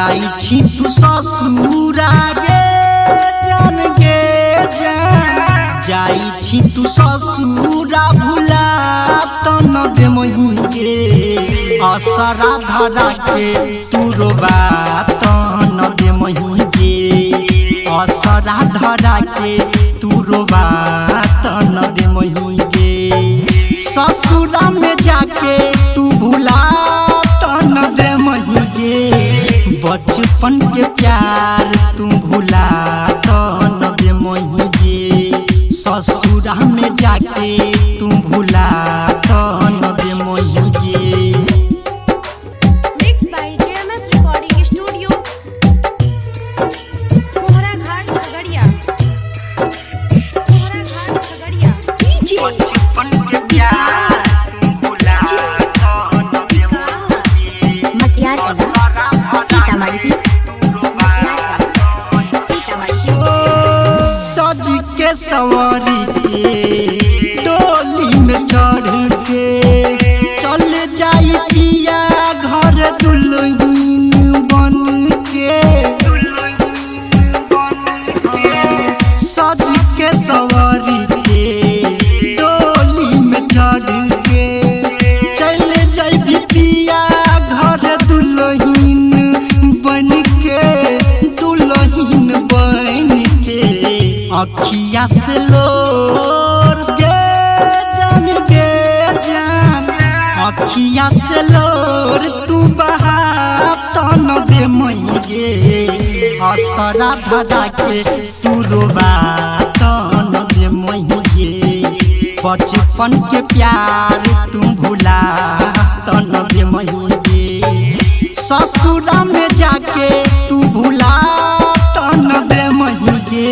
जाई छी तू ससुरा गे जान गे जान जाई छी तू ससुरा भुला तो न दे मही गे असरा धरा के तू रोबा तो न दे मही गे असरा धरा के तू रोबा तो न दे मही गे ससुरा में जाके तू भुला तो न दे मही गे बचपन के प्यार तू भुला तो न दे मही गे ससुरा में जाके तू भुला तो न दे मही गे। Mixed by JMS Recording Studio, कोहरा घाट खगड़िया। कोहरा घाट खगड़िया। बचपन के प्यार तू भुला तो न दे मही गे मटियार सीतामढ़ी सज के सवारी के डोली में चढ़ के चल जाई पिया घर दुल्हन बन के सज के सवारी के डोली में चढ़ के चल जाई पिया घर दुल्हन बन के दुल्हन बन के अखिया से लोर गे जान अखिया से लोर तू बहा तो न दे मही गे असरा धरा के तू रोबा तो न दे मही गे बचपन के प्यार तू भुला तो न दे मही गे ससुरा में जाके तू भुला तो न दे मही गे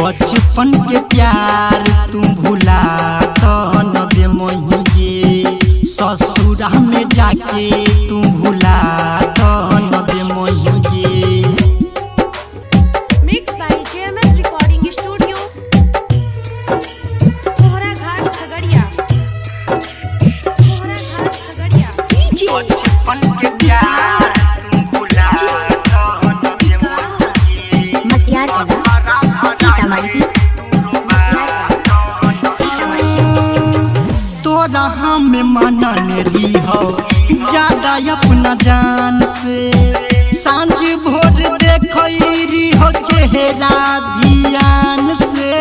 बचपन के प्यार तू भुला तो न दे मही गे ससुरा में जाके तू भुला तो न दे मही गे। Mixed by JMS Recording Studio, कोहरा घाट खगड़िया। कोहरा घाट खगड़िया। बचपन के प्यार तू भुला तो न दे मही गे मटियार सीतामढ़ी तोरा हमें मनन रही हो ज्यादा अपना जान से सांझ भोर देखरी हो चेहरा ध्यान से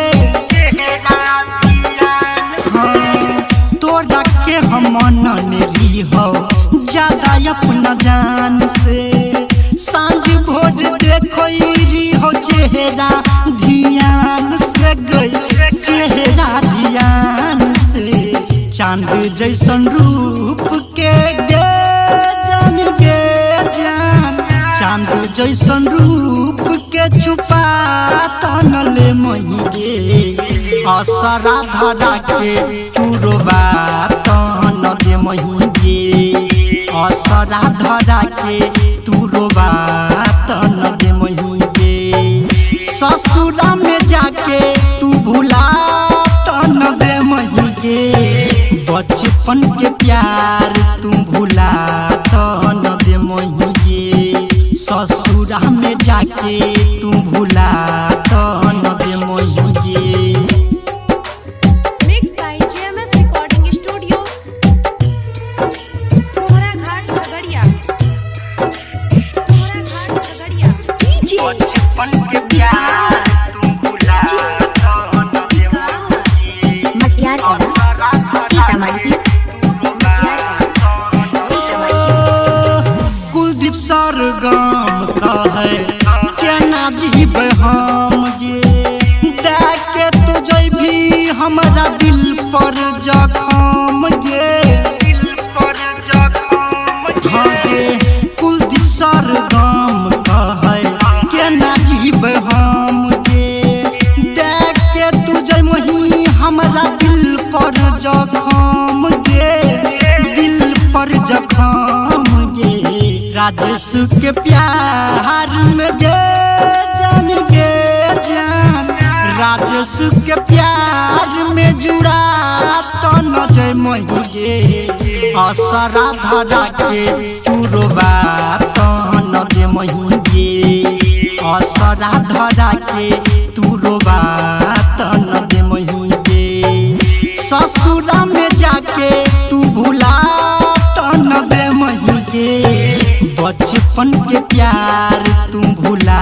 हाँ, तोरा के हम मनन रही हो ज्यादा अपना जान से सांझ भोर देखरी हो चेहरा ध्यान से गई चेहरा ध्यान से चांद जैसन रूप के गे जान चांद जैसन रूप के छुपा तो न ले मही गे असरा धरा के तू रोबा तो न दे मही गे असरा धरा के तू रोबा तो न दे मही गे ससुरा में जाके तू भुला तो न दे मही गे बचपन के प्यार तू भुला तो न दे मही गे ससुरा में जाके तू भुला तो न दे मही गे। Mixed by JMS Recording Studio, कोहरा घाट खगड़िया। कोहरा घाट खगड़िया। बचपन के प्यार तू भुला तो न दे मही गे मटियार सीतामढ़ी कुलदीप सरगम का है क्या नाजीब हम गे देख के तो जैभी हमारा दिल पर जखम गे हाँ गे कुलदीप सरगम का है क्या नाजीब हम गे देख के तू जैमही हमारा दिल पर जखम गे दिल पर जखम गे राजेश के प्यार में गे जान राजेश के प्यार में जुड़ा तो न जय मही गे असरा धरा के तू रोबा तो न दे मही असरा धरा के तू रोबा तन दे मही के ससुरा में जाके तू भुला तन दे मही के बचपन के प्यार तू भुला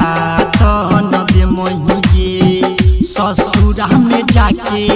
तन दे मही के ससुरा में जाके